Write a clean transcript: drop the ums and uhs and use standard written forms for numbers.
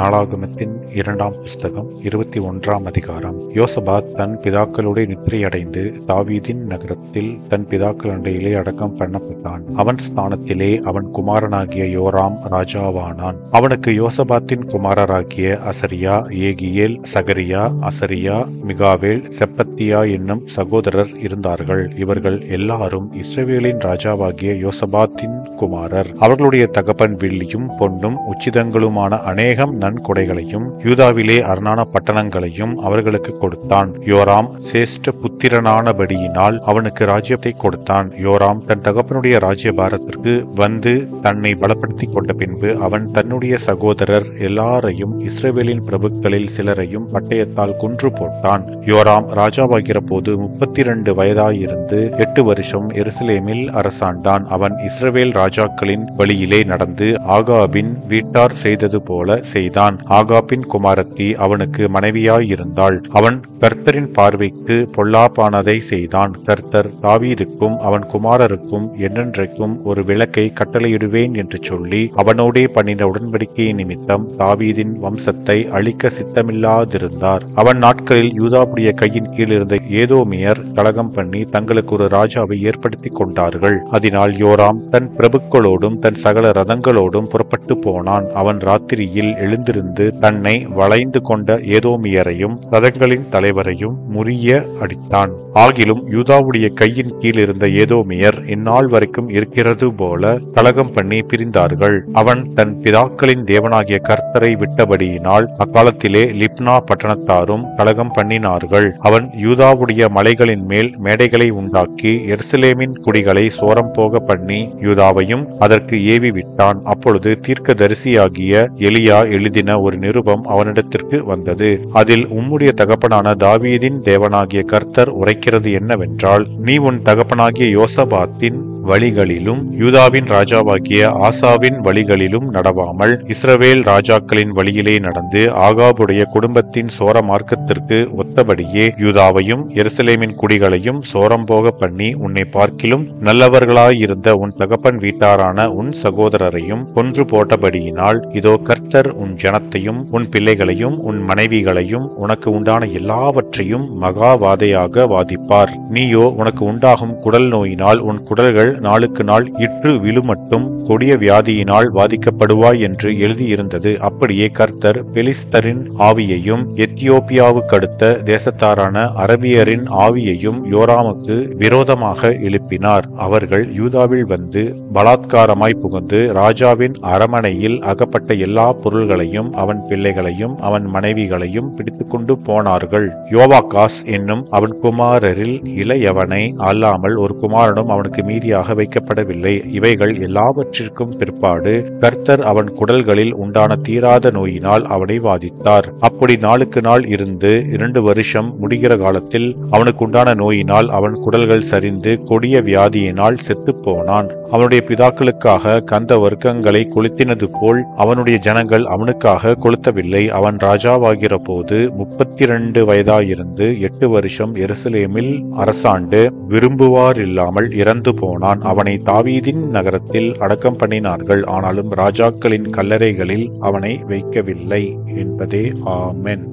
நாளாகமத்தின் 2ஆம் புஸ்தகம் 21ஆம் அதிகாரம். யோசபாத் தன் பிதாக்களோடு நித்திரையடைந்து தாவீதின் நகரத்தில் தன் பிதாக்கள் அண்டையிலே அடக்கம் பண்ணப்பட்டான். அவன் ஸ்தானத்திலே அவன் குமாரனாகிய யோராம் ராஜாவானான். அவனுக்கு யோசபாத்தின் குமாரராகிய அசரியா, ஏகியேல், சகரியா, அசரியா, மிகாவேல், செப்பத்தியா என்னும் சகோதரர் இருந்தார்கள். இவர்கள் எல்லாரும் இஸ்ரவேலின் ராஜாவாகிய யோசபாத்தின் குமாரர். அவர்களுடைய தகப்பன் வெள்ளியும் பொன்னும் உச்சிதங்களுமான அநேகம் நன்கொடைகளையும் யூதாவிலே அரணான பட்டணங்களையும் அவர்களுக்கு கொடுத்தான். யோராம் சேஷ்ட புத்திரனானபடியினால் அவனுக்கு ராஜ்யத்தை கொடுத்தான். யோராம் தன் தகப்பனுடைய ராஜ்யபாரத்திற்கு வந்து தன்னை பலப்படுத்தி கொண்ட பின்பு அவன் தன்னுடைய சகோதரர் எல்லாரையும் இஸ்ரவேலின் பிரபுக்களில் சிலரையும் பட்டயத்தால் கொன்று போட்டான். யோராம் ராஜாவாகிற போது 32 வயதாயிருந்து 8 வருஷம் எருசலேமில் அரசாண்டான். அவன் இஸ்ரவேல் ராஜாக்களின் வழியிலே நடந்து ஆகாபின் வீட்டார் செய்தது போல செய்தான். ஆகாபின் குமாரத்தி அவனுக்கு மனைவியாயிருந்தாள். அவன் கர்த்தரின் பார்வைக்கு பொல்லாப்பானதை செய்தான். கர்த்தர் தாவீதுக்கும் அவன் குமாரருக்கும் என்றென்றைக்கும் ஒரு விளக்கை கட்டளையிடுவேன் என்று சொல்லி அவனோடே பண்ணின உடன்படிக்கை நிமித்தம் தாவீதின் வம்சத்தை அழிக்க சித்தமில்லாதிருந்தார். அவன் நாட்களில் யூதாவுடைய கையின் கீழ் இருந்த ஏதோமியர் கலகம் பண்ணி தங்களுக்கு ஒரு ராஜாவை ஏற்படுத்தி கொண்டார்கள். அதனால் யோராம் தன் பிரபுக்களோடும் தன் சகல ரதங்களோடும் புறப்பட்டு போனான். அவன் ராத்திரியில் எழுந்திருந்து தன்னை வளைந்து கொண்ட ஏதோமியரையும் ரதங்களின் தலைவரையும் முறிய அடித்தான். ஆகிலும் யூதாவுடைய கையின் கீழ் இருந்த ஏதோமியர் இந்நாள் வரைக்கும் இருக்கிறது போல கலகம் பண்ணி பிரிந்தார்கள். அவன் தன் பிதாக்களின் தேவனாகிய கர்த்தரை விட்டபடியினால் அக்காலத்திலே லிப்னா பட்டணத்தாரும் கலகம் பண்ணினார்கள். அவன் யூதாவுடைய மலைகளின் மேல் மேடைகளை உண்டாக்கி எருசலேமின் குடிகளை சோரம் போக பண்ணி யூதாவையும் அதற்கு ஏவி விட்டான். அப்பொழுது தீர்க்கதரிசியாகிய எலியா எழுதின ஒரு நிருபம் அவனிடத்திற்கு வந்தது. அதில் உம்முடைய தகப்பனான தாவீதின் தேவனாகிய கர்த்தர் உரைக்கிறது என்னவென்றால், நீ உன் தகப்பனாகிய யோசபாத்தின் வழிகளிலும் யூதாவின் ராஜாவாகிய ஆசாவின் வழிகளிலும் நடவாமல் இஸ்ரவேல் ராஜாக்களின் வழியிலே நடந்து ஆகாபுடைய குடும்பத்தின் சோர மார்க்கத்திற்கு ஒத்தபடியே யூதாவையும் எருசலேமின் குடிகளையும் சோரம் போக பண்ணி உன்னை பார்க்கிலும் நல்லவர்களாயிருந்த உன் தகப்பன் வீட்டாரான உன் சகோதரரையும் கொன்று போட்டபடியினால் இதோ கர்த்தர் உன் ஜனத்தையும் உன் பிள்ளைகளையும் உன் மனைவிகளையும் உனக்கு உண்டான எல்லாவற்றையும் மகாவாதையாக வாதிப்பார். நீயோ உனக்கு உண்டாகும் குடல் நோயினால் உன் குடல்கள் நாளுக்கு நாள் இற்று விழுமட்டும் கொடிய வியாதியினால் வாதிக்கப்படுவாய் என்று எழுதியிருந்தது. அப்படியே கர்த்தர் பெலிஸ்தரின் ஆவியையும் எத்தியோப்பியாவுக்கு அடுத்த தேசத்தாரான அரபியரின் ஆவியையும் யோராமுக்கு விரோதமாக எழுப்பினார். அவர்கள் யூதாவில் வந்து பலாத்காரமாய் புகுந்து ராஜாவின் அரமனையில் அகப்பட்ட எல்லா பொருள்களையும் அவன் பிள்ளைகளையும் அவன் மனைவிகளையும் பிடித்துக் கொண்டு போனார்கள். யோவாகாஸ் என்னும் அவன் குமாரரில் இளையவனை அல்லாமல் ஒரு குமாரனும் அவனுக்கு மீதியாக வைக்கப்படவில்லை. இவைகள் எல்லாவற்றிற்கும் பிற்பாடு கர்த்தர் அவன் குடல்களில் உண்டான தீராத நோயினால் அவனை வாதித்தார். அப்படி நாளுக்கு நாள் இருந்து 2 வருஷம் முடிகிற காலத்தில் அவனுக்கு உண்டான நோயினால் அவன் குடல்கள் சரிந்து கொடிய வியாதியினால் செத்து போனான். அவனுடைய பிதாக்களுக்காக கந்த வர்க்கங்களை கொளுத்தினது போல் அவனுடைய ஜனங்கள் அவனுக்காக கொளுத்தவில்லை. அவன் ராஜாவாகிற போது 32 வயதாயிருந்து 8 வருஷம் எருசலேமில் அரசாண்டு விரும்புவார் இல்லாமல் இறந்து போனான். அவனை தாவீதின் நகரத்தில் அடக்கம் பண்ணினார்கள். ஆனாலும் ராஜாக்களின் கல்லறைகளில் அவனை வைக்கவில்லை என்பதே. ஆமென்.